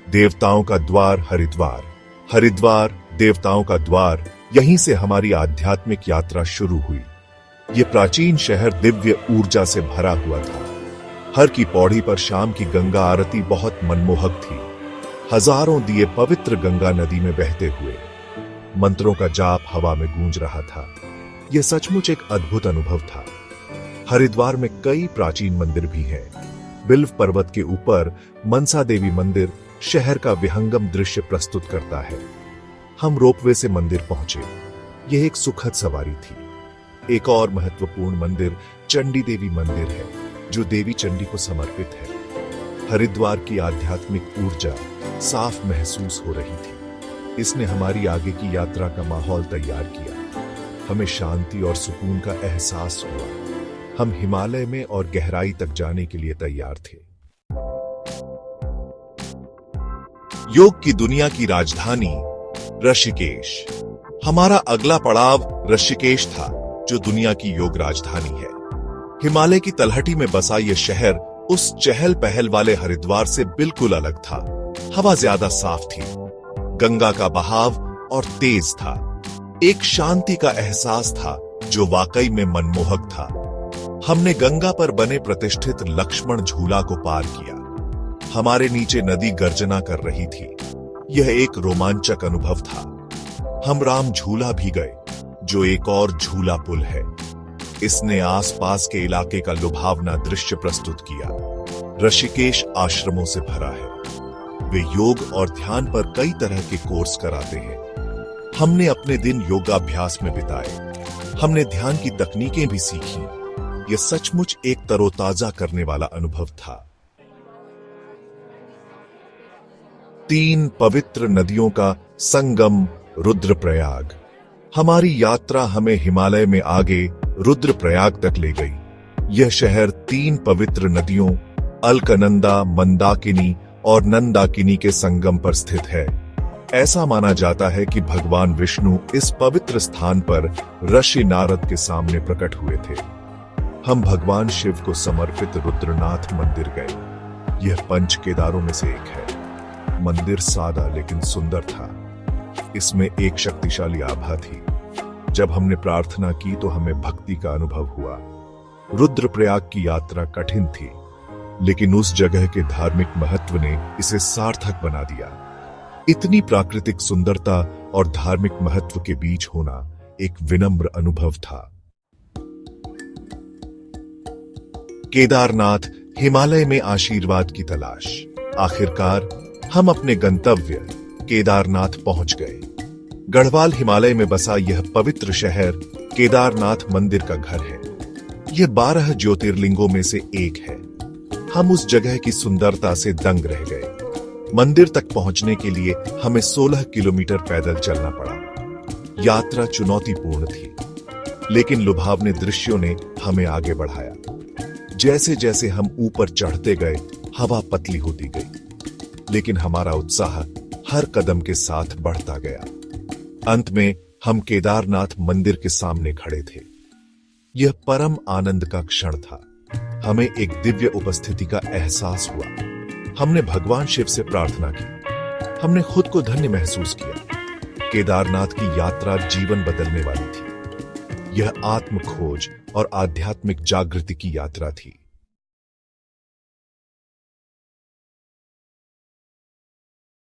देवताओं का द्वार हरिद्वार, हरिद्वार देवताओं का द्वार। यहीं से हमारी आध्यात्मिक यात्रा शुरू हुई। ये प्राचीन शहर दिव्य ऊर्जा से भरा हुआ था। हर की पौड़ी पर शाम की गंगा आरती बहुत मनमोहक थी। हजारों दिए पवित्र गंगा नदी में बहते हुए, मंत्रों का जाप हवा में गूंज रहा था। यह सचमुच एक अद्भुत अनुभव था। हरिद्वार में कई प्राचीन मंदिर भी हैं। बिल्व पर्वत के ऊपर मनसा देवी मंदिर शहर का विहंगम दृश्य प्रस्तुत करता है। हम रोपवे से मंदिर पहुंचे। यह एक सुखद सवारी थी। एक और महत्वपूर्ण मंदिर चंडी देवी मंदिर है, जो देवी चंडी को समर्पित है। हरिद्वार की आध्यात्मिक ऊर्जा साफ महसूस हो रही थी। इसने हमारी आगे की यात्रा का माहौल तैयार किया। हमें शांति और सुकून का एहसास हुआ। हम हिमालय में और गहराई तक जाने के लिए तैयार थे। योग की दुनिया की राजधानी ऋषिकेश। हमारा अगला पड़ाव ऋषिकेश था, जो दुनिया की योग राजधानी है। हिमालय की तलहटी में बसा यह शहर उस चहल पहल वाले हरिद्वार से बिल्कुल अलग था। हवा ज्यादा साफ थी, गंगा का बहाव और तेज था। एक शांति का एहसास था जो वाकई में मनमोहक था। हमने गंगा पर बने प्रतिष्ठित लक्ष्मण झूला को पार किया। हमारे नीचे नदी गर्जना कर रही थी। यह एक रोमांचक अनुभव था। हम राम झूला भी गए, जो एक और झूला पुल है। इसने आसपास के इलाके का लुभावना दृश्य प्रस्तुत किया। ऋषिकेश आश्रमों से भरा है। वे योग और ध्यान पर कई तरह के कोर्स कराते हैं। हमने अपने दिन योगाभ्यास में बिताए। हमने ध्यान की तकनीकें भी सीखी। यह सचमुच एक तरोताजा करने वाला अनुभव था। 3 पवित्र नदियों का संगम रुद्रप्रयाग। हमारी यात्रा हमें हिमालय में आगे रुद्रप्रयाग तक ले गई। यह शहर 3 पवित्र नदियों अलकनंदा, मंदाकिनी और नंदाकिनी के संगम पर स्थित है। ऐसा माना जाता है कि भगवान विष्णु इस पवित्र स्थान पर ऋषि नारद के सामने प्रकट हुए थे। हम भगवान शिव को समर्पित रुद्रनाथ मंदिर गए। यह 5 केदारों में से एक है। मंदिर सादा लेकिन सुंदर था। इसमें एक शक्तिशाली आभा थी। जब हमने प्रार्थना की तो हमें भक्ति का अनुभव हुआ। रुद्रप्रयाग की यात्रा कठिन थी, लेकिन उस जगह के धार्मिक महत्व ने इसे सार्थक बना दिया। इतनी प्राकृतिक सुंदरता और धार्मिक महत्व के बीच होना एक विनम्र अनुभव था। केदारनाथ, हिमालय में आशीर्वाद की तलाश। आखिरकार हम अपने गंतव्य केदारनाथ पहुंच गए। गढ़वाल हिमालय में बसा यह पवित्र शहर केदारनाथ मंदिर का घर है। यह 12 ज्योतिर्लिंगों में से एक है। हम उस जगह की सुंदरता से दंग रह गए। मंदिर तक पहुंचने के लिए हमें 16 किलोमीटर पैदल चलना पड़ा। यात्रा चुनौतीपूर्ण थी, लेकिन लुभावने दृश्यों ने हमें आगे बढ़ाया। जैसे जैसे हम ऊपर चढ़ते गए, हवा पतली होती गई, लेकिन हमारा उत्साह हर कदम के साथ बढ़ता गया। अंत में हम केदारनाथ मंदिर के सामने खड़े थे। यह परम आनंद का क्षण था। हमें एक दिव्य उपस्थिति का एहसास हुआ। हमने भगवान शिव से प्रार्थना की। हमने खुद को धन्य महसूस किया। केदारनाथ की यात्रा जीवन बदलने वाली थी। यह आत्म खोज और आध्यात्मिक जागृति की यात्रा थी।